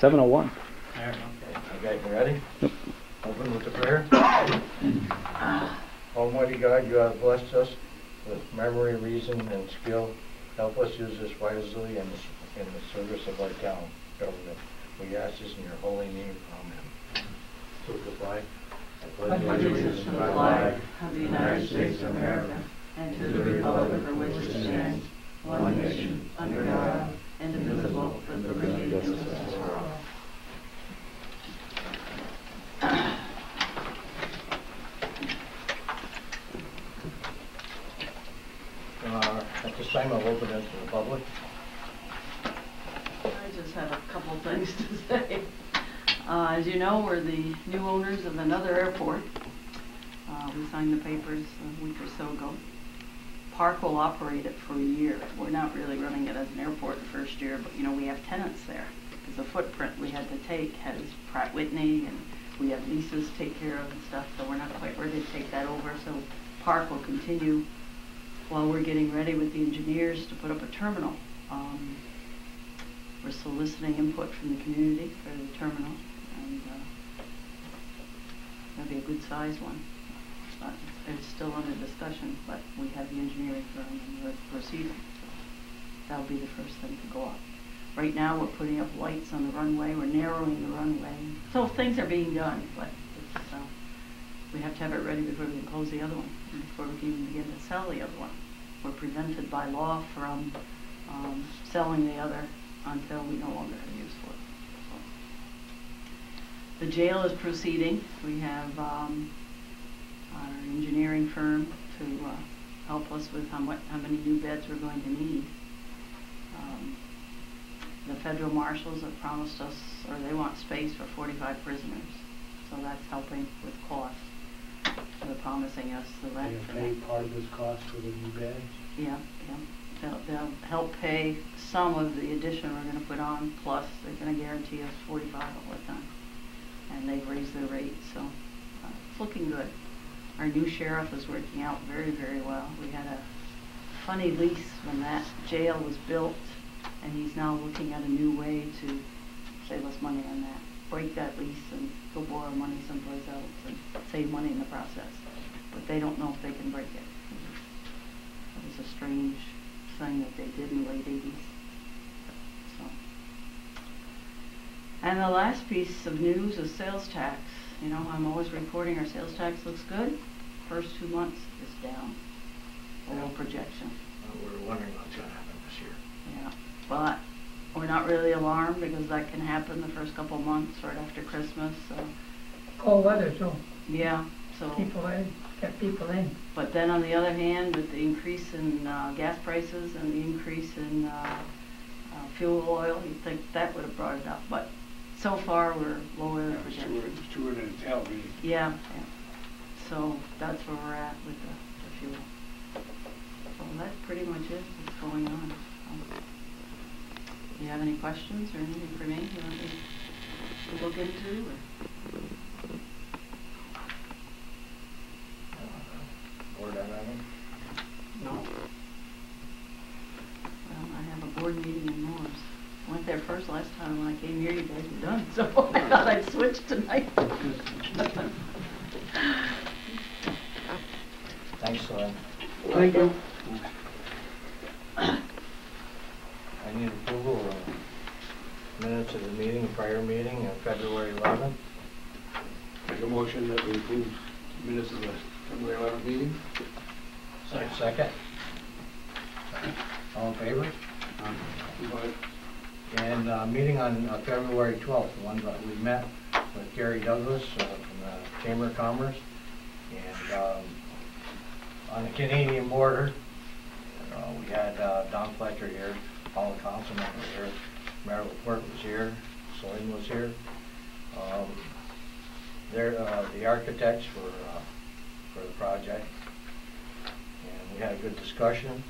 7:01. Okay, you ready? Yep. Open with the prayer. Almighty God, you have blessed us with memory, reason, and skill. Help us use this wisely in the service of our town government. We ask this in your holy name. Amen. So goodbye. I pledge allegiance to the flag of the United States of America and to the republic for which it stands, one nation, under God, indivisible, with liberty and justice for all. At this time, I'll open it to the public. I just have a couple things to say. As you know, we're the new owners of another airport. We signed the papers a week or so ago. Park will operate it for a year. We're not really running it as an airport the first year, but you know, we have tenants there. Because the footprint we had to take has Pratt Whitney, and we have leases to take care of and stuff, so we're not quite ready to take that over. So Park will continue while we're getting ready with the engineers to put up a terminal. We're soliciting input from the community for the terminal, and that'll be a good sized one. But it's still under discussion, but we have the engineering firm and we're proceeding. So that'll be the first thing to go up. Right now we're putting up lights on the runway, we're narrowing the runway. So things are being done, but it's, we have to have it ready before we can close the other one, and before we can even begin to sell the other one. We're prevented by law from selling the other until we no longer have use for it. So. The jail is proceeding. We have our engineering firm to help us with how many new beds we're going to need. The federal marshals have promised us, or they want space for 45 prisoners, so that's helping with cost. They're promising us the rent for that. Are you paying part of this cost for the new beds? Yeah, yeah. They'll help pay some of the addition we're going to put on, plus they're going to guarantee us 45 all the time. And they've raised their rates, so it's looking good. Our new sheriff is working out very, very well. We had a funny lease when that jail was built, and he's now looking at a new way to save us money on that. Break that lease and go borrow money someplace else and save money in the process. But they don't know if they can break it. It was a strange thing that they did in the late 80s. So. And the last piece of news is sales tax. You know, I'm always reporting our sales tax looks good. First 2 months is down. Below projection. We're wondering what's going to happen this year. Yeah, but we're not really alarmed because that can happen the first couple of months right after Christmas. So. Cold weather too. Yeah, so. People in, get people in. But then on the other hand, with the increase in gas prices and the increase in fuel oil, you'd think that would have brought it up. But so far we're lower than projected. It's too early to tell, really. Yeah, yeah. So that's where we're at with the fuel. So that's pretty much it that's going on. Do you have any questions or anything for me you want me to look into? Or? Board on that one? No. Well, I have a board meeting in Morris. I went there first last time when I came here. You guys were done, so I thought I'd switch tonight. Thanks, Lynn. Thank you. I need approval of minutes of the meeting, prior meeting of February 11th. Make a motion that we approve minutes of the February 11th meeting. Second. All in favor? And meeting on February 12th, the one that we met with Gary Douglas from the Chamber of Commerce. And on the Canadian border, we had Don Fletcher here, all the councilmen were here, Mayor LaPorte was here, Celine was here. They're the architects for the project. And we had a good discussion,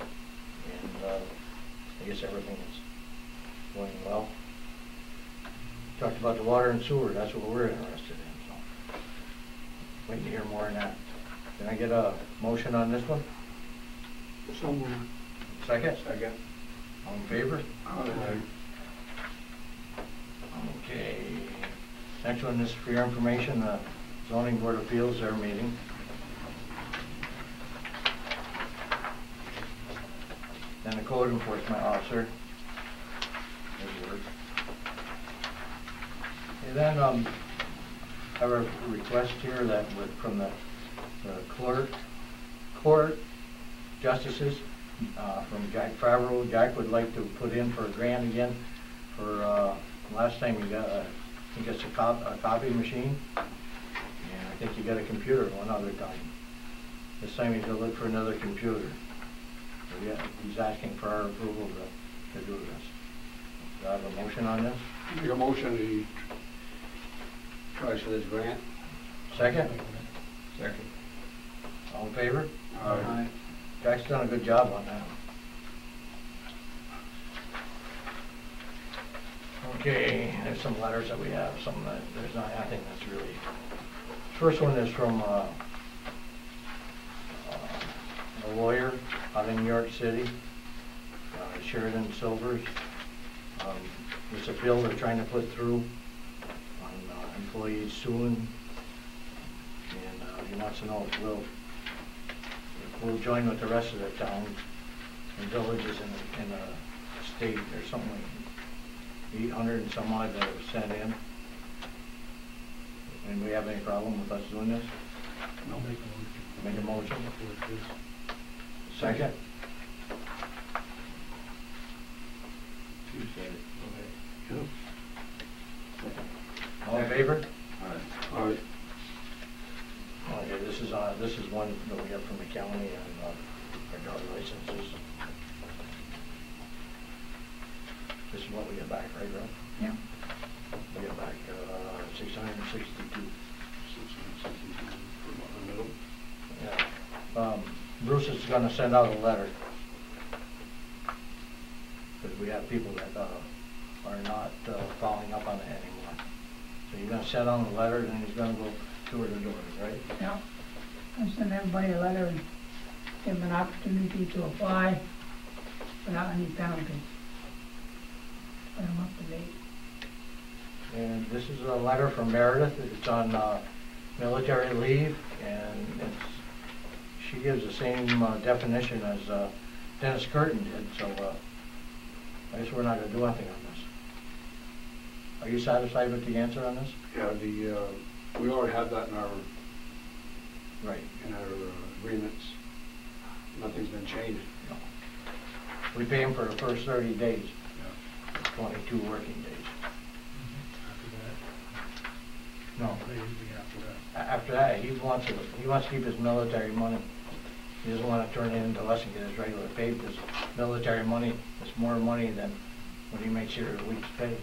and I guess everything is going well. Talked about the water and sewer, that's what we're interested in, so waiting to hear more on that. Can I get a motion on this one? So moved. Second? Second. All in favor? Aye. Okay. Next one is for your information, the zoning board of appeals, their meeting. Then the code enforcement officer, his work. And then I have a request here that from the court justices, from Jack Favreau. Jack would like to put in for a grant again for, last time he got, I think it's a copy machine, and I think he got a computer one other time. This time he's gonna look for another computer. So yeah, he's asking for our approval to do this. Do I have a motion on this? Make a motion, he tries for this grant. Second? Second. All in favor? Aye. Jack's done a good job on that. Okay, there's some letters that we have, some that there's not, I think that's really. First one is from a lawyer out in New York City, Sheridan Silvers. It's a bill they're trying to put through on employees suing, and he wants to know if we'll join with the rest of the towns and villages in the state. There's something like 800 and some odd that have sent in. And we have any problem with us doing this? No. Make a motion. Second? You said it. Okay. All in favor? All right. Okay, this is one that we have from the county and our dog licenses. This is what we get back, right, Rob? Yeah. We get back 662. Yeah. Bruce is going to send out a letter because we have people that are not following up on it anymore. So you're going to send out a letter, and then he's going to go door to door, right? Yeah. I send everybody a letter and give them an opportunity to apply without any penalties. Put them up to date. And this is a letter from Meredith. It's on military leave, and she gives the same definition as Dennis Curtin did, so I guess we're not going to do anything on this. Are you satisfied with the answer on this? Yeah, we already have that in our Right. agreements. Nothing's been changed. No. We pay him for the first 30 days, Yeah. 22 working days. No. After that, he wants to keep his military money. He doesn't want to turn it into less and get his regular pay, because military money is more money than what he makes here a week's pay.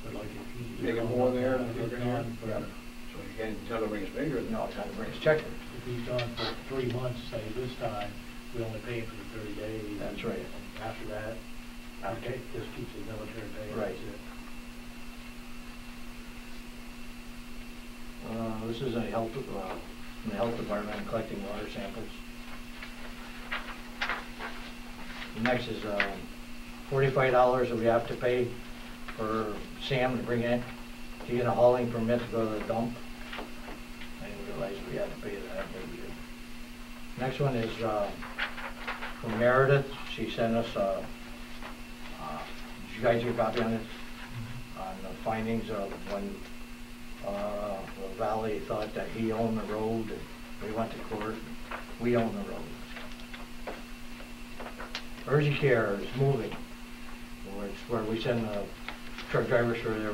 But like if he's Making more there than if he's working here? gone for, Yep. So you can't tell him his fingers. No, it's not to bring his check. if he's gone for 3 months, say this time, we only pay him for the 30 days. That's right. And after that, Okay. just keeps his military pay. Right. That's it. This is a health, from the health department collecting water samples. The next is $45 that we have to pay for Sam to bring in, to get a hauling permit to go to the dump. I didn't realize we had to pay that, but we did. Next one is from Meredith. She sent us, did you guys get a copy on this? On the findings of when the valley thought that he owned the road, and we went to court. We own the road. Urgent care is moving. It's where we send truck drivers for their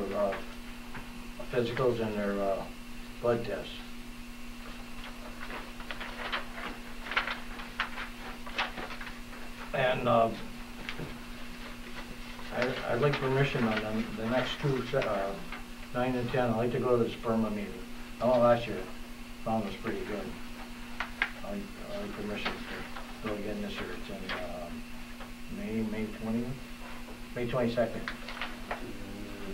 physicals and their blood tests. And I'd like permission on the next two, 9 and 10. I'd like to go to the sperma meeting. I went last year. Found it was pretty good. I'd like permission to go again this year. It's in May 20th? May 22nd.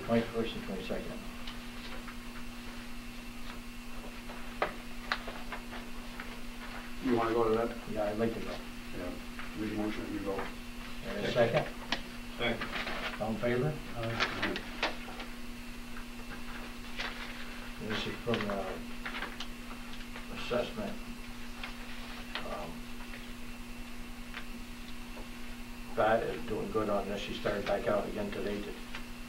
21st and 22nd. You want to go to that? Yeah, I'd like to go. Yeah. Make a motion, you go. And a second? Second. All in favor? from the assessment. Pat is doing good on this. She started back out again today,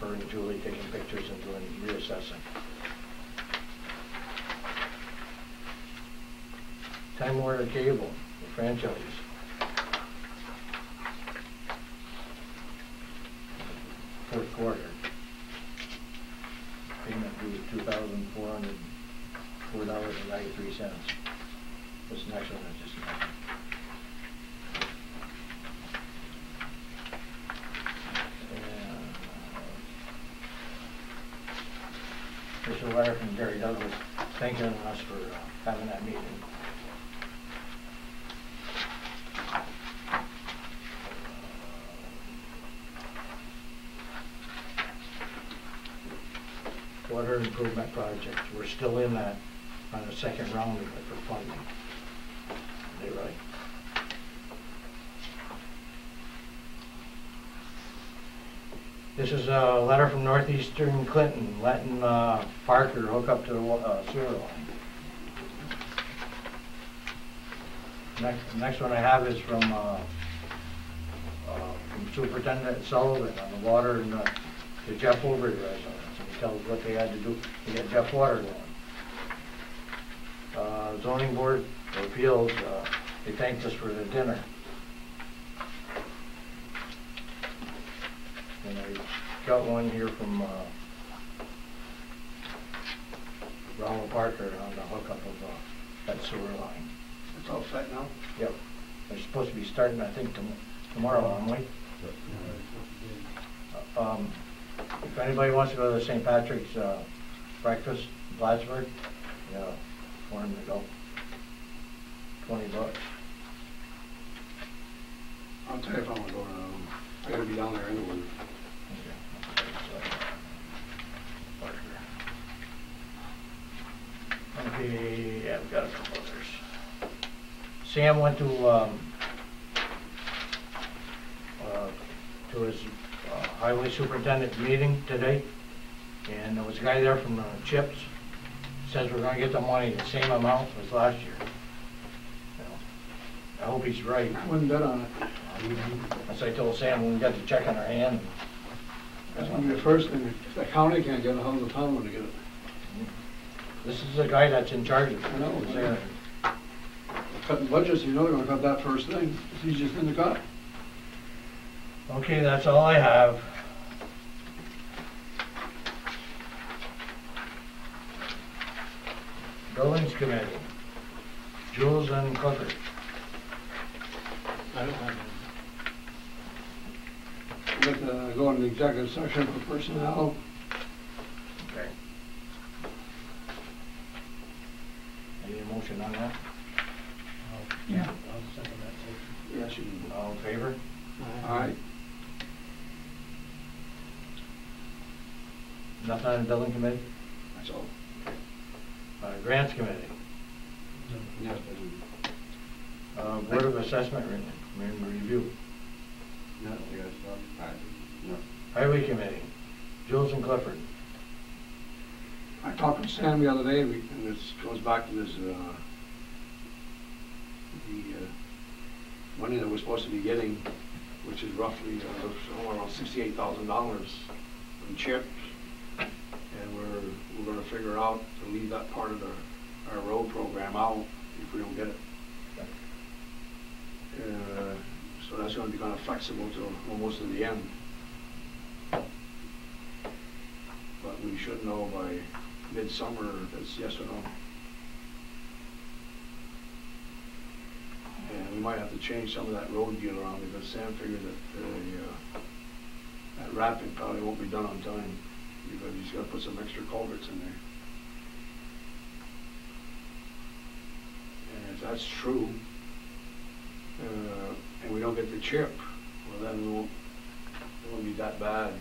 her and Julie taking pictures and doing reassessing. Time Warner Cable, the franchise. Fourth quarter. Payment due $2,404.93. This next one is just nothing. Official letter from Gary Douglas thanking us for having that meeting. Water improvement project. We're still in that on the second round of it for funding. Are they right? This is a letter from Northeastern Clinton letting Parker hook up to the sewer line. Next one I have is from Superintendent Sullivan on the water and the Jeff Overy residence. He tells what they had to do to get Jeff water going. Zoning Board of Appeals, they thanked us for the dinner. And I got one here from Ronald Parker on the hookup of that sewer line. It's all set now? Yep. They're supposed to be starting, I think, tomorrow, aren't we? If anybody wants to go to the St. Patrick's breakfast in Plattsburgh, yeah, for them to go. $20. I'll tell you if I want to go. I gotta be down there anyway. Okay, yeah, we've got a couple others. Sam went to his highway superintendent meeting today, and there was a guy there from CHIPS. Says we're going to get the money the same amount as last year. You know, I hope he's right. I wouldn't bet on it. As I told Sam when we got the check in our hand. That's gonna be the first thing. If the county can't get it, how's the town gonna get it? This is the guy that's in charge of it. I know. He's there. Cutting budgets, you know they're gonna cut that first thing. He's just in the cut. Okay, that's all I have. Buildings Committee. Jules and Clifford. I don't have it. We'd like to go into the executive session for personnel. Okay. Any motion on that? Yeah. I'll second that motion. Yes, you can. All in favor? All right. Nothing on the Building Committee? That's all. Grants Committee. Yes, Board of Assessment Review. no, you guys, no. Highway Committee. Jules and Clifford. I talked with Sam the other day, and this goes back to this, the money that we're supposed to be getting, which is roughly somewhere around $68,000 from CHIPS. And we're gonna figure out to leave that part of our road program out if we don't get it. So that's gonna be kind of flexible till almost to the end. But we should know by midsummer if it's yes or no. And we might have to change some of that road deal around because Sam figured that that wrapping probably won't be done on time because he's got to put some extra culverts in there. And if that's true, and we don't get the chip, well then it won't be that bad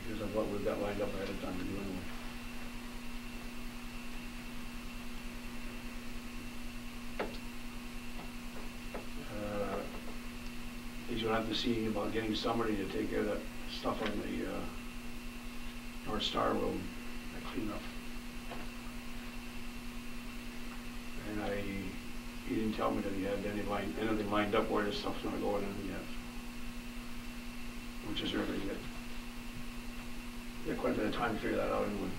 because of what we've got lined up ahead of time to do anyway. He's gonna have to see about getting somebody to take care of that stuff on the North Star Road, that cleanup. he didn't tell me that he had anything lined up where this stuff's gonna go in yet. Which is really good. Got quite a bit of time to figure that out anyway.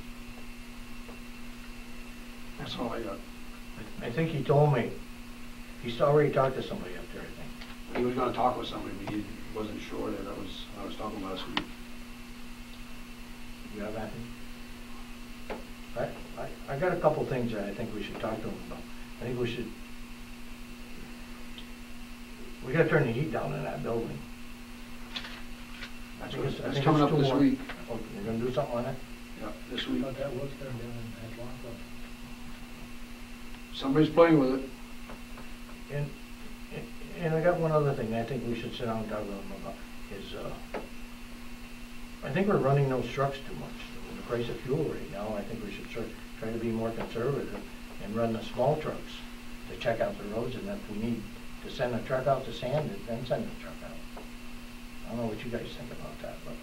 That's all I got. I think he told me, he's already talked to somebody up there, I think. He was gonna talk with somebody, but he wasn't sure that I was talking last week. You have anything? I got a couple things that I think we should talk to him about. I think we gotta turn the heat down in that building. I think That's coming up too this warm. week. Oh, you're gonna do something on it? Yeah, this I week. thought that was turned down in Atlanta. Somebody's playing with it. And I got one other thing I think we should sit down and talk to them about is, I think we're running those trucks too much. With the price of fuel right now, I think we should try to be more conservative and run the small trucks to check out the roads, and if we need to send a truck out to sand it, then send the truck out. I don't know what you guys think about that, but,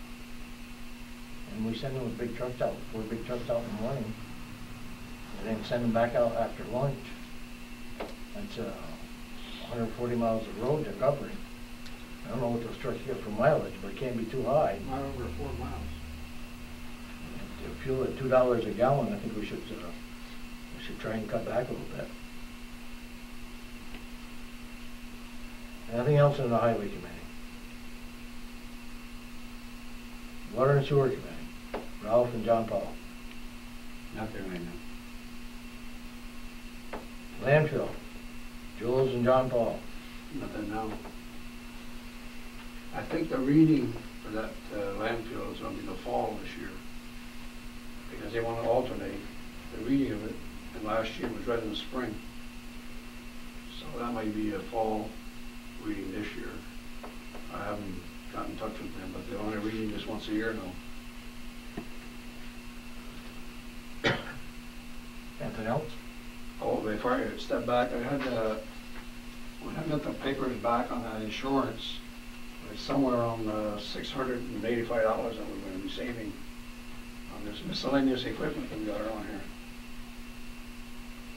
and we send those big trucks out, 4 big trucks out in the morning, and then send them back out after lunch. That's 140 miles of road they're covering. I don't know what those trucks get for mileage, but it can't be too high. Not over 4 miles. If fuel at $2 a gallon, I think we should try and cut back a little bit. Anything else in the highway committee? Water and sewer committee, Ralph and John Paul. Nothing right now. Landfill, Jules and John Paul. Nothing now. I think the reading for that landfill is gonna be the fall this year. Because they want to alternate the reading of it, and last year was right in the spring. So that might be a fall reading this year. I haven't gotten in touch with them, but they're only reading this once a year now. Anything else? Oh, before I step back, I had when I got the papers back on that insurance, it's somewhere around $685 that we're going to be saving on this miscellaneous equipment that we got around here.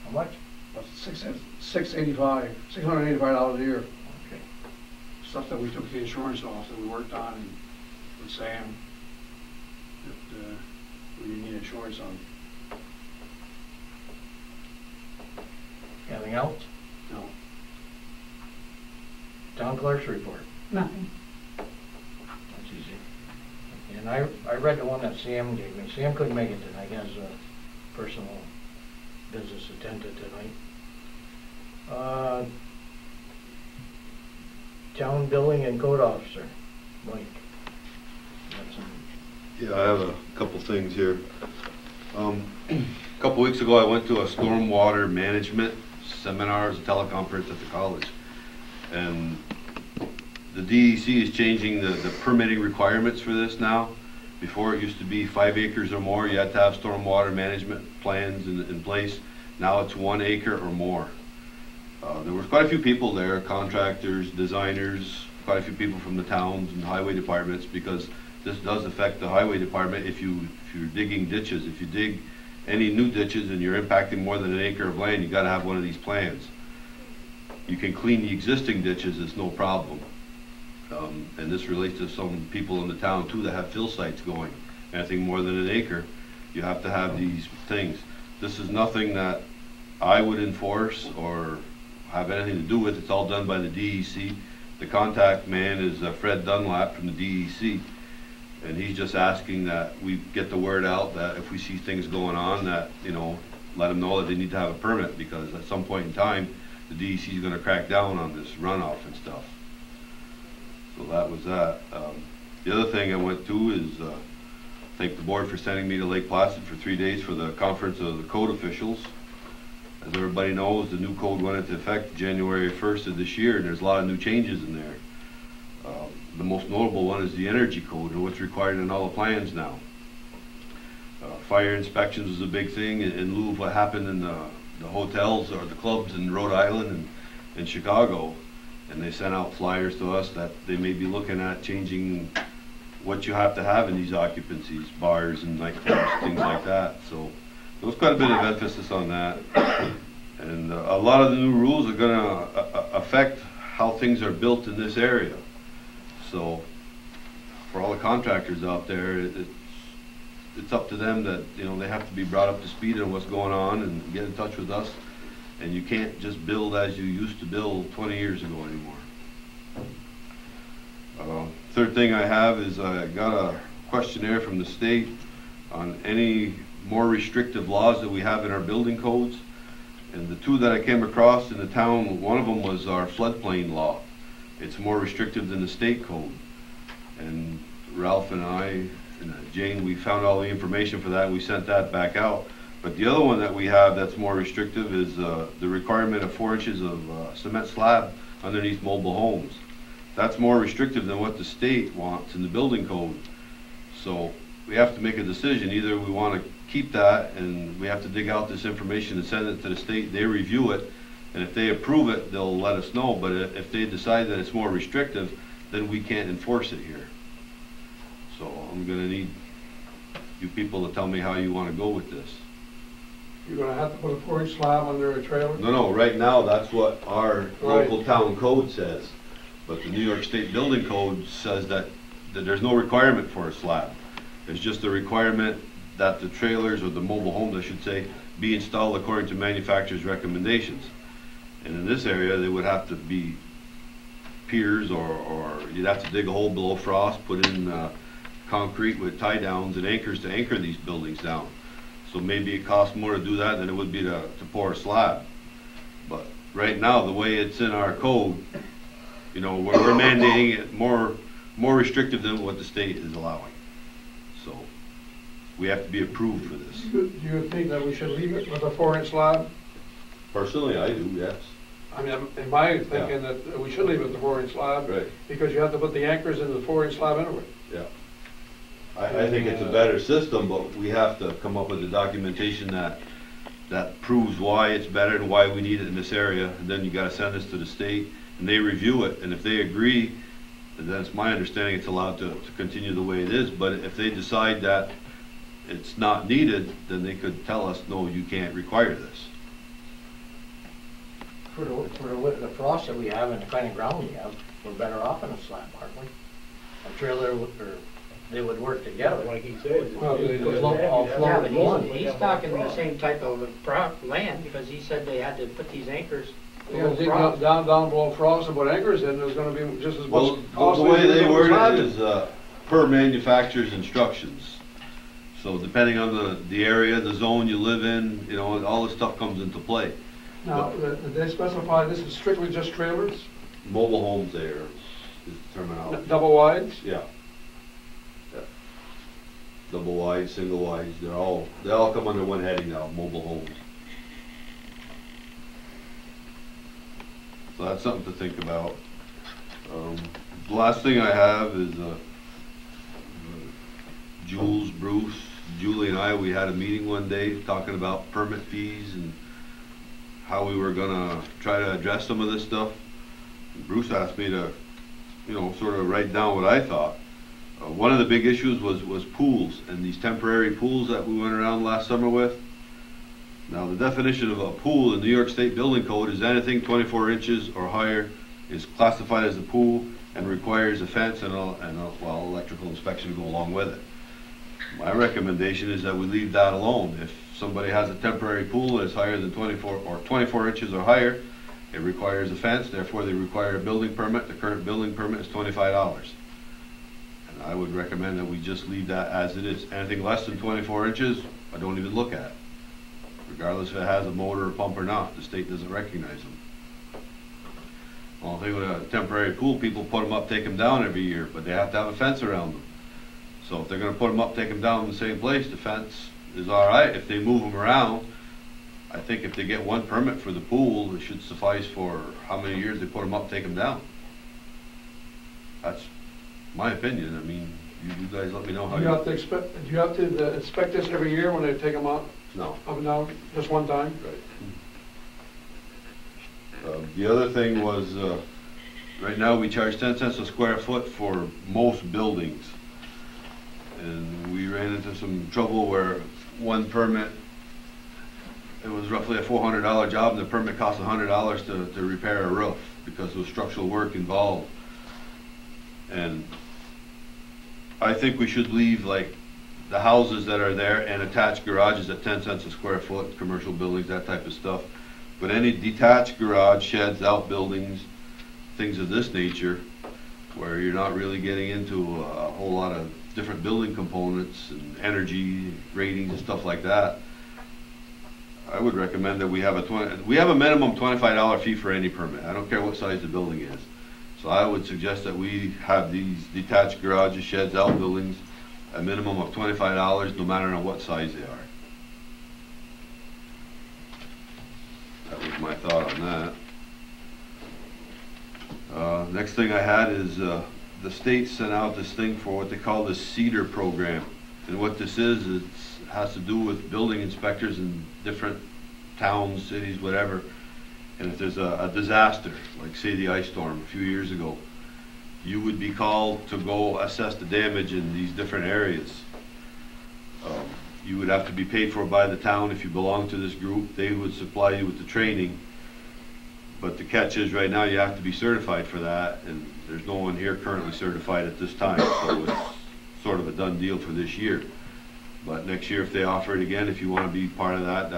How much? About $685 a year. Okay. Stuff that we took the insurance off that we worked on and with Sam that we didn't need insurance on. Anything else? No. Town clerk's report. Nothing. That's easy. And I read the one that Sam gave me. Sam couldn't make it tonight. He has a personal business attended tonight. Town billing and code officer, Mike. Got some. Yeah, I have a couple things here. A couple weeks ago, I went to a stormwater management seminar, as a teleconference at the college. And the DEC is changing the permitting requirements for this now. Before it used to be 5 acres or more, you had to have stormwater management plans in place. Now it's 1 acre or more. There was quite a few people there, contractors, designers, quite a few people from the towns and highway departments, because this does affect the highway department if you're digging ditches. If you dig any new ditches and you're impacting more than 1 acre of land, you gotta have one of these plans. You can clean the existing ditches, it's no problem. And this relates to some people in the town too that have fill sites going. Anything more than 1 acre, you have to have these things. This is nothing that I would enforce or have anything to do with. It's all done by the DEC. The contact man is Fred Dunlap from the DEC. And he's just asking that we get the word out that if we see things going on, that, you know, let them know that they need to have a permit, because at some point in time, the DEC is going to crack down on this runoff and stuff. So that was that. The other thing I went to is thank the board for sending me to Lake Placid for 3 days for the conference of the code officials. As everybody knows, the new code went into effect January 1st of this year, and there's a lot of new changes in there. The most notable one is the energy code and what's required in all the plans now. Fire inspections was a big thing in lieu of what happened in the hotels or the clubs in Rhode Island and Chicago. And they sent out flyers to us that they may be looking at changing what you have to have in these occupancies, bars and nightclubs, things like that. So there was quite a bit of emphasis on that. And a lot of the new rules are gonna affect how things are built in this area. So for all the contractors out there, it's up to them that, you know, they have to be brought up to speed on what's going on and get in touch with us. And you can't just build as you used to build 20 years ago anymore. Third thing I have is I got a questionnaire from the state on any more restrictive laws that we have in our building codes. And the two that I came across in the town, one of them was our floodplain law. It's more restrictive than the state code. And Ralph and I and Jane, we found all the information for that and we sent that back out. But the other one that we have that's more restrictive is the requirement of 4 inches of cement slab underneath mobile homes. That's more restrictive than what the state wants in the building code. So we have to make a decision. Either we want to keep that and we have to dig out this information and send it to the state, they review it, and if they approve it, they'll let us know. But if they decide that it's more restrictive, then we can't enforce it here. So I'm gonna need you people to tell me how you want to go with this. You're gonna have to put a 4-inch slab under a trailer? No, right now, that's what our local town code says. But the New York State Building Code says that there's no requirement for a slab. It's just a requirement that the trailers, or the mobile homes, I should say, be installed according to manufacturer's recommendations. And in this area, they would have to be piers, or you'd have to dig a hole below frost, put in concrete with tie downs and anchors to anchor these buildings down. So maybe it costs more to do that than it would be to pour a slab. But right now, the way it's in our code, you know, we're mandating it more restrictive than what the state is allowing. So we have to be approved for this. Do you think that we should leave it with a 4-inch slab? Personally, I do, yes. I mean, in my thinking that we should leave it with the 4-inch slab. Right. Because you have to put the anchors into the 4-inch slab anyway. Yeah. I think it's a better system, but we have to come up with the documentation that proves why it's better and why we need it in this area. And then you gotta send this to the state and they review it. And if they agree, then it's my understanding it's allowed to continue the way it is. But if they decide that it's not needed, then they could tell us, no, you can't require this. For the frost that we have and the kind of ground we have, we're better off in a slab, aren't we? A trailer, or they would work together. Like he said. Well, they All Yeah, flow but in one. he's talking the same type of land, because he said they had to put these anchors Yeah, below dig frost. down below frost and put anchors in, there's gonna be just as Well, much cost. the way as they the word slab it is per manufacturer's instructions. So depending on the area, the zone you live in, you know, all this stuff comes into play. Now, did they specify this is strictly just trailers, Mobile homes there is the terminology. double wides? Yeah. Yeah. Double wide, single wides, they all come under one heading now, mobile homes. So that's something to think about. The last thing I have is Jules, Bruce, Julie and I, we had a meeting one day talking about permit fees and how we were gonna try to address some of this stuff. And Bruce asked me to, you know, sort of write down what I thought. One of the big issues was pools, and these temporary pools that we went around last summer with. Now, the definition of a pool in the New York State Building Code is anything 24 inches or higher is classified as a pool and requires a fence and well, electrical inspection to go along with it. My recommendation is that we leave that alone. If somebody has a temporary pool that's higher than 24 inches or higher, it requires a fence, therefore they require a building permit. The current building permit is $25. And I would recommend that we just leave that as it is. Anything less than 24 inches, I don't even look at. Regardless if it has a motor or pump or not, the state doesn't recognize them. Well, if they with a temporary pool, people put them up, take them down every year, but they have to have a fence around them. So if they're gonna put them up, take them down in the same place, the fence is all right. If they move them around, I think if they get one permit for the pool, it should suffice for how many years they put them up, take them down. That's my opinion. I mean, you guys let me know how Do you have to inspect this every year when they take them out, No. up and down, just one time? Right. The other thing was, right now we charge 10 cents a square foot for most buildings. And we ran into some trouble where one permit it was roughly a $400 job, and the permit cost $100 to repair a roof because there was structural work involved. And I think we should leave like the houses that are there and attached garages at 10 cents a square foot, commercial buildings, that type of stuff. But any detached garage, sheds, outbuildings, things of this nature, where you're not really getting into a whole lot of different building components and energy ratings and stuff like that, I would recommend that we have a minimum $25 fee for any permit. I don't care what size the building is. So I would suggest that we have these detached garages, sheds, outbuildings, a minimum of $25, no matter on what size they are. That was my thought on that. Next thing I had is the state sent out this thing for what they call the CEDAR program. And what this is, it has to do with building inspectors in different towns, cities, whatever. And if there's a disaster, like say the ice storm a few years ago, you would be called to go assess the damage in these different areas. You would have to be paid for by the town if you belong to this group. They would supply you with the training. But the catch is right now you have to be certified for that, and there's no one here currently certified at this time, so it's sort of a done deal for this year. But next year, if they offer it again, if you want to be part of that,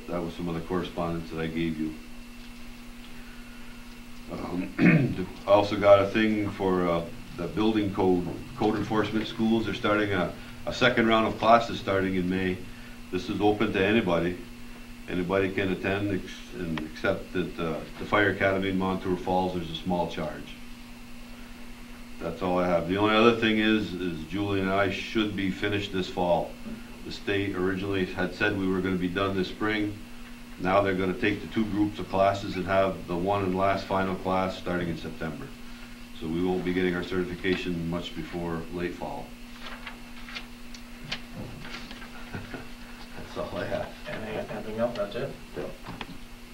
that was some of the correspondence that I gave you. I also got a thing for the building code enforcement schools. They're starting a second round of classes starting in May. This is open to anybody. Anybody can attend, except that the Fire Academy in Montour Falls, there's a small charge. That's all I have. The only other thing is Julie and I should be finished this fall. The state originally had said we were going to be done this spring. Now they're going to take the 2 groups of classes and have the one and last final class starting in September. So we won't be getting our certification much before late fall. That's all I have. Anything else? That's it?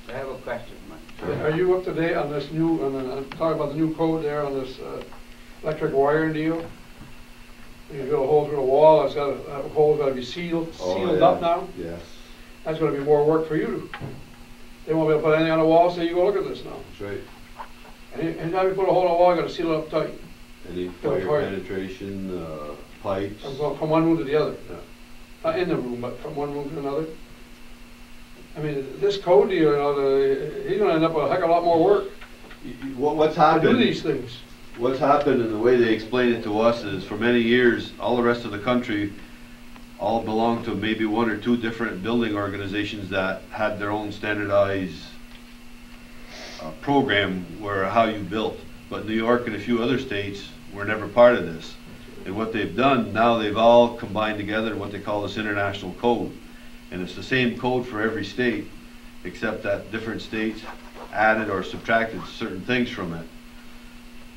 I have a question. Are you up to date on this new, talking about the new code there on this electric wiring deal? You drill a hole through the wall, it's got a hole's got to be sealed up now? Yes. That's going to be more work for you. They won't be able to put anything on the wall, so you go look at this now. That's right. And now you put a hole in the wall, you got to seal it up tight. Any fire penetration, pipes. From one room to the other. Yeah. Not in the room, but from one room to another. I mean, this code deal, he's going to end up with a heck of a lot more work What's to happened? do these things. What's happened, and the way they explain it to us, is for many years, all the rest of the country all belonged to maybe 1 or 2 different building organizations that had their own standardized program where how you built. But New York and a few other states were never part of this. And what they've done, now they've all combined together in what they call this international code. And it's the same code for every state, except that different states added or subtracted certain things from it.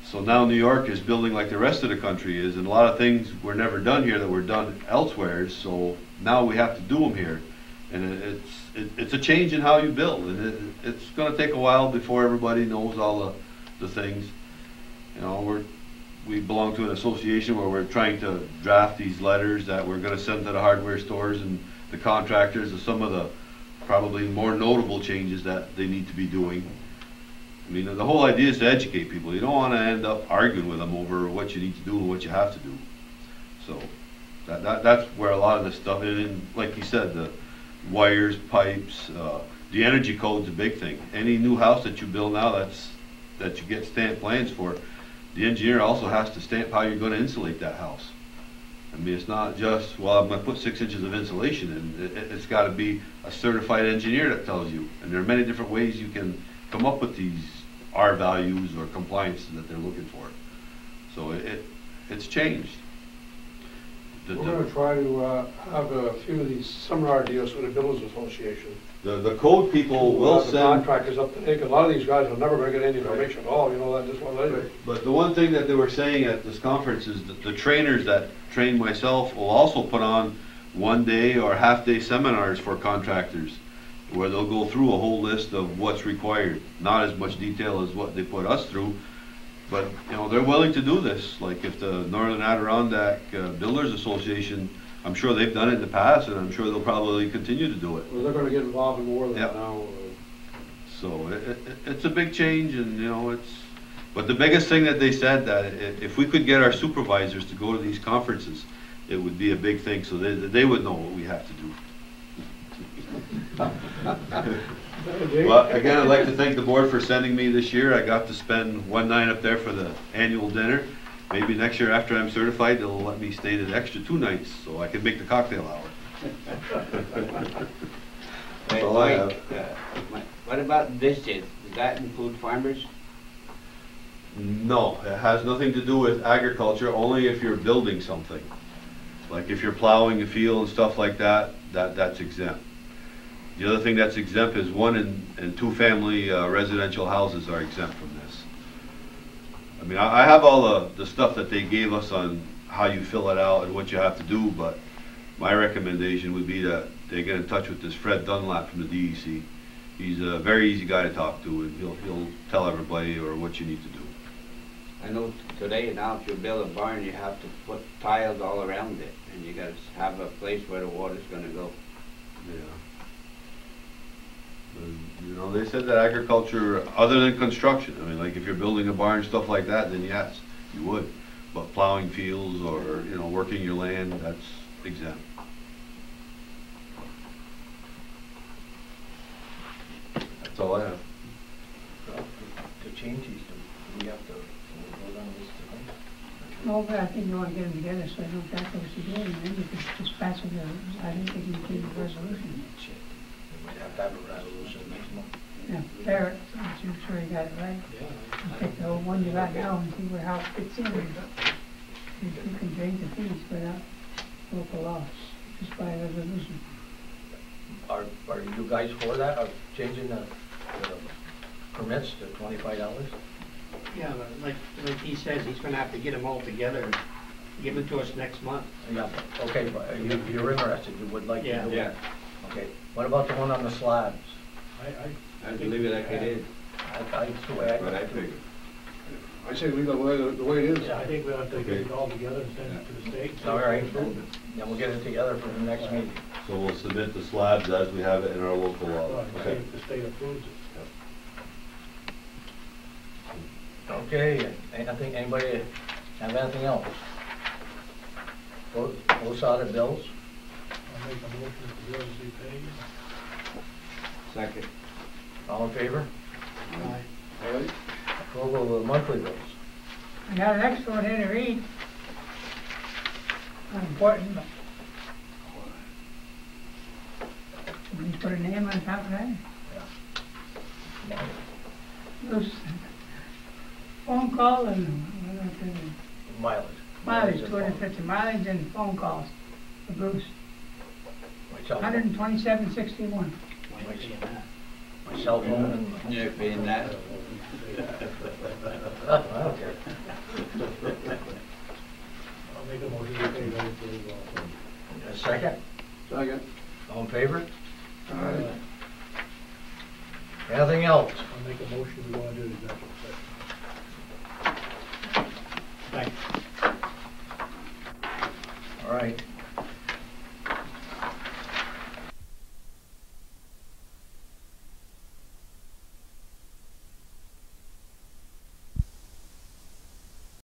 So now New York is building like the rest of the country is, and a lot of things were never done here that were done elsewhere, so now we have to do them here. And it's a change in how you build, and it's going to take a while before everybody knows all the things. You know, we belong to an association where we're trying to draft these letters that we're going to send to the hardware stores and the contractors of some of the probably more notable changes that they need to be doing. I mean, the whole idea is to educate people. You don't want to end up arguing with them over what you need to do and what you have to do. So that's where a lot of this stuff is. And like you said, the wires, pipes, the energy code's a big thing. Any new house that you build now that you get stamped plans for, the engineer also has to stamp how you're going to insulate that house. I mean, it's not just, well, I'm going to put 6 inches of insulation in. It's got to be a certified engineer that tells you. And there are many different ways you can come up with these R values or compliance that they're looking for. So it's changed. We're going to try to have a few of these seminar deals with the Builders Association. The code people will the send contractors up to date, because a lot of these guys are never going to get any information at all, you know, that just one later. But the one thing that they were saying at this conference is that the trainers that train myself will also put on 1-day or half-day seminars for contractors, where they'll go through a whole list of what's required. Not as much detail as what they put us through, but you know, they're willing to do this. Like if the Northern Adirondack Builders Association I'm sure they've done it in the past, and I'm sure they'll probably continue to do it. Well, they're gonna get involved in more of Yeah. that now. So it's a big change, and you know, but the biggest thing that they said, that if we could get our supervisors to go to these conferences, it would be a big thing, so they would know what we have to do. Well, again, I'd like to thank the board for sending me this year. I got to spend one night up there for the annual dinner. Maybe next year after I'm certified, they'll let me stay the extra 2 nights, so I can make the cocktail hour. Hey, all I Mike, what about dishes? Does that include farmers? No, it has nothing to do with agriculture, only if you're building something. Like if you're plowing a field and stuff like that, that's exempt. The other thing that's exempt is 1 and 2 family residential houses are exempt from this. I mean, I have all the stuff that they gave us on how you fill it out and what you have to do, but my recommendation would be that they get in touch with this Fred Dunlap from the DEC. He's a very easy guy to talk to, and he'll tell everybody or what you need to do. I know today now if you build a barn, you have to put tiles all around it, and you gotta have a place where the water's gonna go. Yeah. You know, they said that agriculture, other than construction, I mean, like if you're building a barn, stuff like that, then yes, you would. But plowing fields or, you know, working your land, that's exempt. That's all I have. To change these, do we have to vote on this tonight? No, but I think you want to get them together so they know exactly what you're doing, and then you can just pass it. I didn't think you needed a resolution. We might have to have a resolution next month. Yeah, fair, so I'm sure you got it right. You take the old one you got now and see how it fits in. You can change the fees without local laws, just by resolution. Are you guys for that, of changing the permits to $25? Yeah, but like he says, he's gonna have to get them all together and give it to us next month. Yeah, okay, but you're interested, you would like to do it? Yeah. Okay, what about the one on the slabs? I'd leave it like it is. That's the way I But I do it. figure. I say leave it the way it is. Yeah, I think we ought to get it all together and send it to the state. All right, then we'll get it together for the next meeting. So we'll submit the slabs as we have it in our local law. Right, see Okay. if the state approves it. Okay, I think anybody have anything else? Both out of bills? I'll make a motion for bills to be paid. Second. All in favor? Aye. All right? Approval of the monthly bills. I got an extra one here to read. Not important, but. Can you put a name on top of that? Those phone call and, what else is it? Mileage. Mileage, and 250 mileage and phone calls for Bruce, My cell phone. $127.61. My cell phone and. You're paying that? I don't care. I'll make a motion to pay those bills also. A second? Second. All in favor? All right. Anything else? I'll make a motion, we want to do the executive session. Thanks. All right.